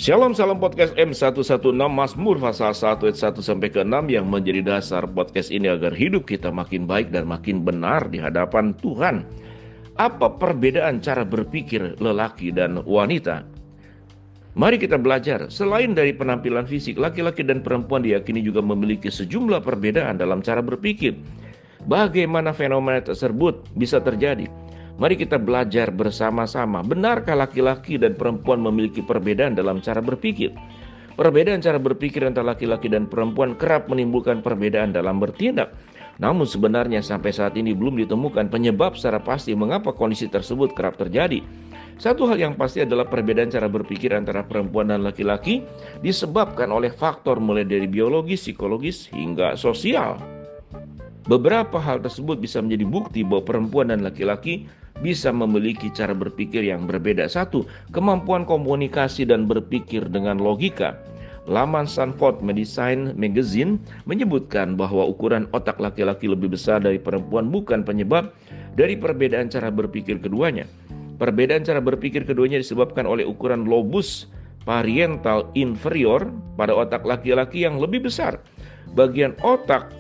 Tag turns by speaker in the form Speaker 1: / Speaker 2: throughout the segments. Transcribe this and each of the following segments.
Speaker 1: Shalom, salam podcast M116 Mazmur pasal 1 ayat 1 sampai ke 6 yang menjadi dasar podcast ini agar hidup kita makin baik dan makin benar di hadapan Tuhan. Apa perbedaan cara berpikir lelaki dan wanita? Mari kita belajar. Selain dari penampilan fisik, laki-laki dan perempuan diyakini juga memiliki sejumlah perbedaan dalam cara berpikir. Bagaimana fenomena tersebut bisa terjadi? Mari kita belajar bersama-sama. Benarkah laki-laki dan perempuan memiliki perbedaan dalam cara berpikir? Perbedaan cara berpikir antara laki-laki dan perempuan kerap menimbulkan perbedaan dalam bertindak. Namun sebenarnya sampai saat ini belum ditemukan penyebab secara pasti mengapa kondisi tersebut kerap terjadi. Satu hal yang pasti adalah perbedaan cara berpikir antara perempuan dan laki-laki disebabkan oleh faktor mulai dari biologis, psikologis, hingga sosial. Beberapa hal tersebut bisa menjadi bukti bahwa perempuan dan laki-laki bisa memiliki cara berpikir yang berbeda. Satu, kemampuan komunikasi dan berpikir dengan logika. Laman Stanford Medicine Magazine menyebutkan bahwa ukuran otak laki-laki lebih besar dari perempuan bukan penyebab dari perbedaan cara berpikir keduanya. Perbedaan cara berpikir keduanya disebabkan oleh ukuran lobus parietal inferior pada otak laki-laki yang lebih besar. Bagian otak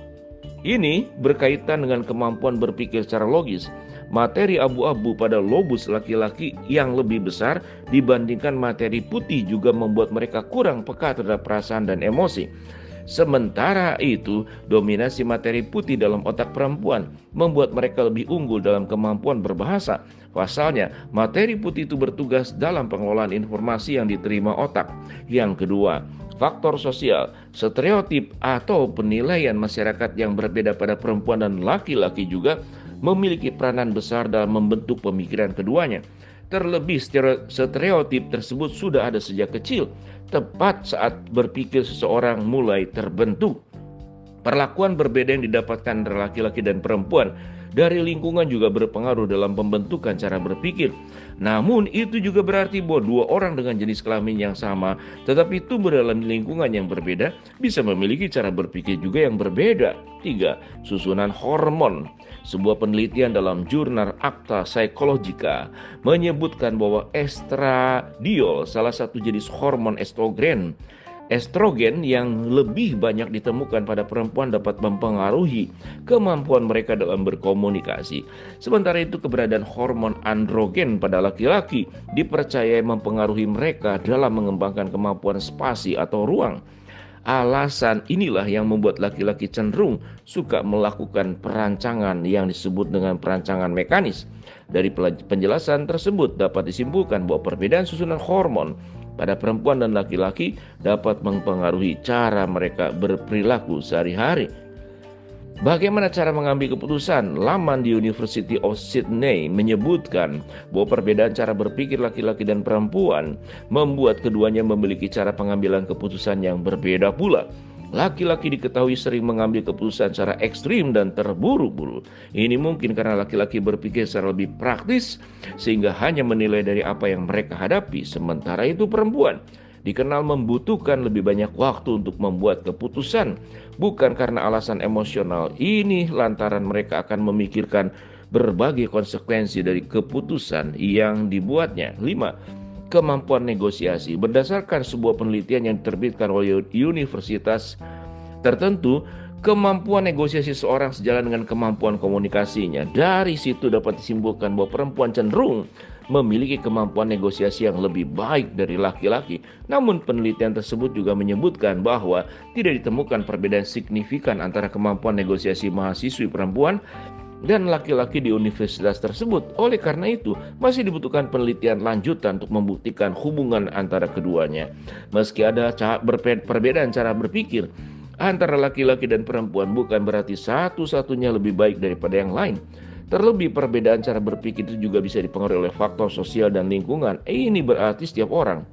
Speaker 1: ini berkaitan dengan kemampuan berpikir secara logis. Materi abu-abu pada lobus laki-laki yang lebih besar dibandingkan materi putih juga membuat mereka kurang peka terhadap perasaan dan emosi. Sementara itu, dominasi materi putih dalam otak perempuan membuat mereka lebih unggul dalam kemampuan berbahasa. Pasalnya, materi putih itu bertugas dalam pengelolaan informasi yang diterima otak. Yang kedua, faktor sosial, stereotip atau penilaian masyarakat yang berbeda pada perempuan dan laki-laki juga memiliki peranan besar dalam membentuk pemikiran keduanya. Terlebih stereotip tersebut sudah ada sejak kecil, tepat saat berpikir seseorang mulai terbentuk. Perlakuan berbeda yang didapatkan dari laki-laki dan perempuan dari lingkungan juga berpengaruh dalam pembentukan cara berpikir. Namun itu juga berarti bahwa dua orang dengan jenis kelamin yang sama tetapi tumbuh dalam lingkungan yang berbeda bisa memiliki cara berpikir juga yang berbeda. 3. Susunan hormon. Sebuah penelitian dalam jurnal Acta Psychologica menyebutkan bahwa estradiol, salah satu jenis hormon estrogen yang lebih banyak ditemukan pada perempuan dapat mempengaruhi kemampuan mereka dalam berkomunikasi. Sementara itu keberadaan hormon androgen pada laki-laki dipercaya mempengaruhi mereka dalam mengembangkan kemampuan spasi atau ruang. Alasan inilah yang membuat laki-laki cenderung suka melakukan perancangan yang disebut dengan perancangan mekanis. Dari penjelasan tersebut dapat disimpulkan bahwa perbedaan susunan hormon pada perempuan dan laki-laki dapat mempengaruhi cara mereka berperilaku sehari-hari. Bagaimana cara mengambil keputusan? Laman di University of Sydney menyebutkan bahwa perbedaan cara berpikir laki-laki dan perempuan membuat keduanya memiliki cara pengambilan keputusan yang berbeda pula. Laki-laki diketahui sering mengambil keputusan secara ekstrim dan terburu-buru. Ini mungkin karena laki-laki berpikir secara lebih praktis sehingga hanya menilai dari apa yang mereka hadapi. Sementara itu perempuan dikenal membutuhkan lebih banyak waktu untuk membuat keputusan, bukan karena alasan emosional. Ini lantaran mereka akan memikirkan berbagai konsekuensi dari keputusan yang dibuatnya. 5. Kemampuan negosiasi. Berdasarkan sebuah penelitian yang diterbitkan oleh universitas tertentu, kemampuan negosiasi seorang sejalan dengan kemampuan komunikasinya. Dari situ dapat disimpulkan bahwa perempuan cenderung memiliki kemampuan negosiasi yang lebih baik dari laki-laki. Namun penelitian tersebut juga menyebutkan bahwa tidak ditemukan perbedaan signifikan antara kemampuan negosiasi mahasiswi perempuan dan laki-laki di universitas tersebut. Oleh karena itu, masih dibutuhkan penelitian lanjutan untuk membuktikan hubungan antara keduanya. Meski ada perbedaan cara berpikir antara laki-laki dan perempuan, bukan berarti satu-satunya lebih baik daripada yang lain. Terlebih perbedaan cara berpikir itu juga bisa dipengaruhi oleh faktor sosial dan lingkungan. Ini berarti setiap orang,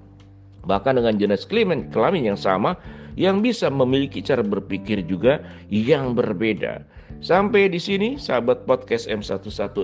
Speaker 1: bahkan dengan jenis kelamin yang sama, yang bisa memiliki cara berpikir juga yang berbeda. Sampai di sini sahabat podcast M116.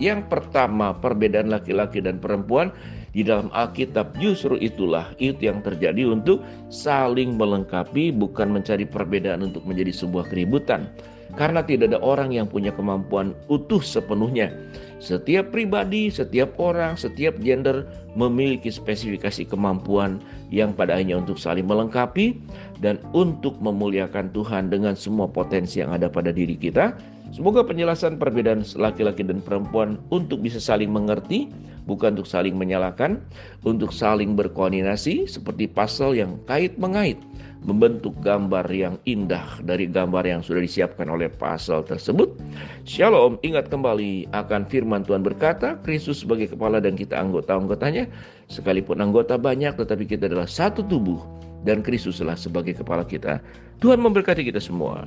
Speaker 1: Yang pertama, perbedaan laki-laki dan perempuan di dalam Alkitab justru itu yang terjadi untuk saling melengkapi, bukan mencari perbedaan untuk menjadi sebuah keributan. Karena tidak ada orang yang punya kemampuan utuh sepenuhnya. Setiap pribadi, setiap orang, setiap gender memiliki spesifikasi kemampuan yang pada akhirnya untuk saling melengkapi dan untuk memuliakan Tuhan dengan semua potensi yang ada pada diri kita. Semoga penjelasan perbedaan laki-laki dan perempuan untuk bisa saling mengerti, bukan untuk saling menyalahkan, untuk saling berkoordinasi seperti pasal yang kait-mengait, membentuk gambar yang indah dari gambar yang sudah disiapkan oleh pasal tersebut. Shalom, ingat kembali akan firman Tuhan berkata, Kristus sebagai kepala dan kita anggota-anggotanya. Sekalipun anggota banyak, tetapi kita adalah satu tubuh dan Kristuslah sebagai kepala kita. Tuhan memberkati kita semua.